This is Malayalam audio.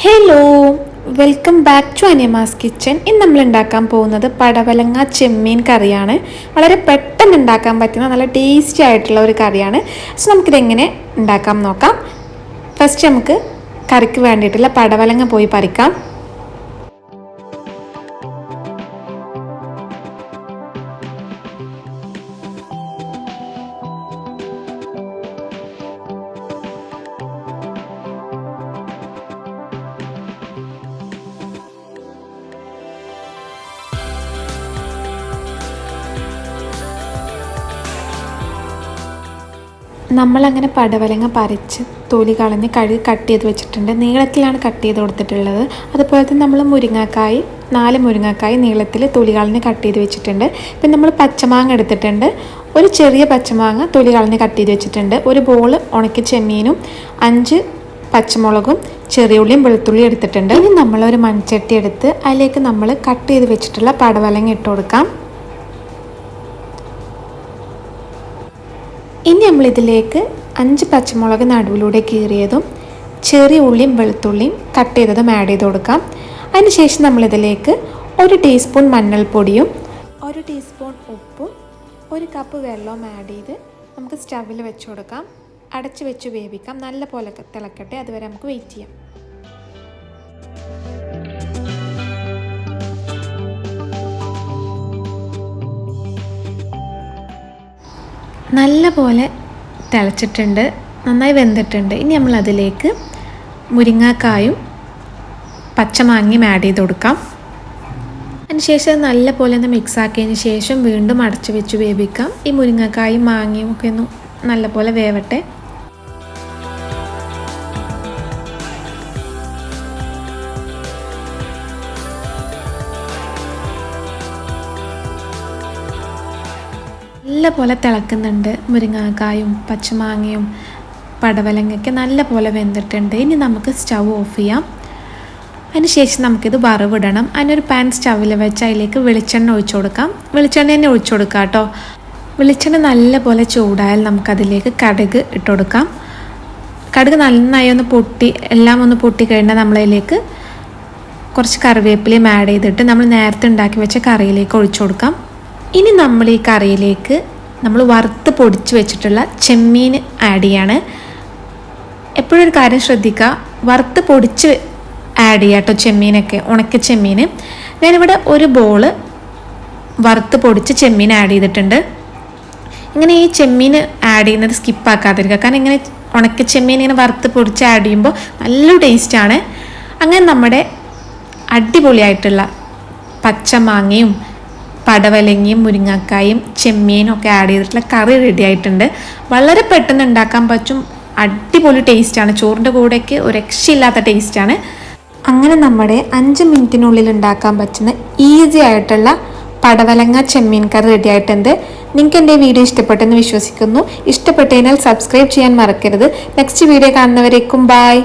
Hello, welcome back to Aniyama's kitchen. ഇന്ന് നമ്മൾ ഉണ്ടാക്കാൻ പോകുന്നത് പടവലങ്ങ ചെമ്മീൻ കറിയാണ്. വളരെ പെട്ടെന്ന് ഉണ്ടാക്കാൻ പറ്റുന്ന നല്ല ടേസ്റ്റി ആയിട്ടുള്ള ഒരു കറിയാണ്. സോ നമുക്കിതെങ്ങനെ ഉണ്ടാക്കാം നോക്കാം. ഫസ്റ്റ് നമുക്ക് കറിക്ക് വേണ്ടിയിട്ടുള്ള പടവലങ്ങ പോയി പറിക്കാം. നമ്മളങ്ങനെ പടവലങ്ങ പറിച്ച് തൊലി കളഞ്ഞ് കഴുകി കട്ട് ചെയ്ത് വെച്ചിട്ടുണ്ട്. നീളത്തിലാണ് കട്ട് ചെയ്ത് കൊടുത്തിട്ടുള്ളത്. അതുപോലെ തന്നെ നമ്മൾ മുരിങ്ങാക്കായ് 4 മുരിങ്ങാക്കായ് നീളത്തിൽ തൊലി കളഞ്ഞ് കട്ട് ചെയ്ത് വെച്ചിട്ടുണ്ട്. പിന്നെ നമ്മൾ പച്ചമാങ്ങ എടുത്തിട്ടുണ്ട്. ഒരു ചെറിയ പച്ചമാങ്ങ തൊലി കളഞ്ഞ് കട്ട് ചെയ്ത് വെച്ചിട്ടുണ്ട്. ഒരു ബോൾ ഉണക്കിയ ചെമ്മീനും 5 പച്ചമുളകും ചെറിയ ഉള്ളിയും വെളുത്തുള്ളിയും എടുത്തിട്ടുണ്ട്. ഇനി നമ്മളൊരു മൺചട്ടി എടുത്ത് അതിലേക്ക് നമ്മൾ കട്ട് ചെയ്ത് വെച്ചിട്ടുള്ള പടവലങ്ങ ഇട്ട് കൊടുക്കാം. ഇനി നമ്മളിതിലേക്ക് 5 പച്ചമുളക് നടുവിലൂടെ കീറിയതും ചെറിയ ഉള്ളിയും വെളുത്തുള്ളിയും കട്ട് ചെയ്തതും ആഡ് ചെയ്ത് കൊടുക്കാം. അതിനുശേഷം നമ്മളിതിലേക്ക് 1 ടീസ്പൂൺ മഞ്ഞൾപ്പൊടിയും 1 ടീസ്പൂൺ ഉപ്പും 1 കപ്പ് വെള്ളവും ആഡ് ചെയ്ത് നമുക്ക് സ്റ്റവിൽ വെച്ച് കൊടുക്കാം. അടച്ച് വെച്ച് വേവിക്കാം. നല്ല പോലെ തിളക്കട്ടെ, അതുവരെ നമുക്ക് വെയിറ്റ് ചെയ്യാം. നല്ല പോലെ തിളച്ചിട്ടുണ്ട്, നന്നായി വെന്തിട്ടുണ്ട്. ഇനി നമ്മൾ അതിലേക്ക് മുരിങ്ങാക്കായും പച്ചമാങ്ങയും ആഡ് ചെയ്ത് കൊടുക്കാം. അതിനുശേഷം നല്ല പോലെ ഒന്ന് മിക്സ് ആക്കിയതിന് ശേഷം വീണ്ടും അടച്ചു വെച്ച് വേവിക്കാം. ഈ മുരിങ്ങാക്കായും മാങ്ങയും ഒക്കെ ഒന്ന് നല്ല പോലെ വേവട്ടെ. നല്ല പോലെ തിളക്കുന്നുണ്ട്. മുരിങ്ങാക്കായും പച്ചമാങ്ങയും പടവലങ്ങയൊക്കെ നല്ല പോലെ വെന്തിട്ടുണ്ട്. ഇനി നമുക്ക് സ്റ്റൗ ഓഫ് ചെയ്യാം. അതിനുശേഷം നമുക്കിത് വറവിടണം. അതിനൊരു പാൻ സ്റ്റൗവിൽ വെച്ച് അതിലേക്ക് വെളിച്ചെണ്ണ ഒഴിച്ചു കൊടുക്കാം. വെളിച്ചെണ്ണ തന്നെ ഒഴിച്ചു കൊടുക്കാം കേട്ടോ. വെളിച്ചെണ്ണ നല്ല പോലെ ചൂടായാൽ നമുക്കതിലേക്ക് കടുക് ഇട്ട് കൊടുക്കാം. കടുക് നന്നായി ഒന്ന് പൊട്ടി എല്ലാം ഒന്ന് പൊട്ടി കഴിഞ്ഞാൽ നമ്മളതിലേക്ക് കുറച്ച് കറിവേപ്പിലയും ആഡ് ചെയ്തിട്ട് നമ്മൾ നേരത്തെ ഉണ്ടാക്കി വെച്ച കറിയിലേക്ക് ഒഴിച്ചു കൊടുക്കാം. ഇനി നമ്മൾ ഈ കറിയിലേക്ക് നമ്മൾ വറുത്ത് പൊടിച്ച് വെച്ചിട്ടുള്ള ചെമ്മീൻ ആഡ് ചെയ്യാണ്. എപ്പോഴും ഒരു കാര്യം ശ്രദ്ധിക്കുക, വറുത്ത് പൊടിച്ച് ആഡ് ചെയ്യുക കേട്ടോ. ചെമ്മീനൊക്കെ ഉണക്ക ചെമ്മീൻ ഞാനിവിടെ ഒരു ബോൾ വറുത്ത് പൊടിച്ച് ചെമ്മീൻ ആഡ് ചെയ്തിട്ടുണ്ട്. ഇങ്ങനെ ഈ ചെമ്മീൻ ആഡ് ചെയ്യുന്നത് സ്കിപ്പാക്കാതിരിക്കുക. കാരണം ഇങ്ങനെ ഉണക്ക ചെമ്മീൻ ഇങ്ങനെ വറുത്ത് പൊടിച്ച് ആഡ് ചെയ്യുമ്പോൾ നല്ല ടേസ്റ്റാണ്. അങ്ങനെ നമ്മുടെ അടിപൊളിയായിട്ടുള്ള പച്ചമാങ്ങയും പടവലങ്ങയും മുരിങ്ങാക്കായും ചെമ്മീനും ഒക്കെ ആഡ് ചെയ്തിട്ടുള്ള കറി റെഡി ആയിട്ടുണ്ട്. വളരെ പെട്ടെന്ന് ഉണ്ടാക്കാൻ പറ്റും, അടിപൊളി ടേസ്റ്റാണ്. ചോറിൻ്റെ കൂടെയൊക്കെ ഒരു രക്ഷയില്ലാത്ത ടേസ്റ്റാണ്. അങ്ങനെ നമ്മുടെ 5 മിനിറ്റിനുള്ളിൽ ഉണ്ടാക്കാൻ പറ്റുന്ന ഈസി ആയിട്ടുള്ള പടവലങ്ങ ചെമ്മീൻ കറി റെഡി ആയിട്ടുണ്ട്. നിങ്ങൾക്ക് എൻ്റെ വീഡിയോ ഇഷ്ടപ്പെട്ടെന്ന് വിശ്വസിക്കുന്നു. ഇഷ്ടപ്പെട്ടതിനാൽ സബ്സ്ക്രൈബ് ചെയ്യാൻ മറക്കരുത്. നെക്സ്റ്റ് വീഡിയോ കാണുന്നവരേക്കും ബൈ.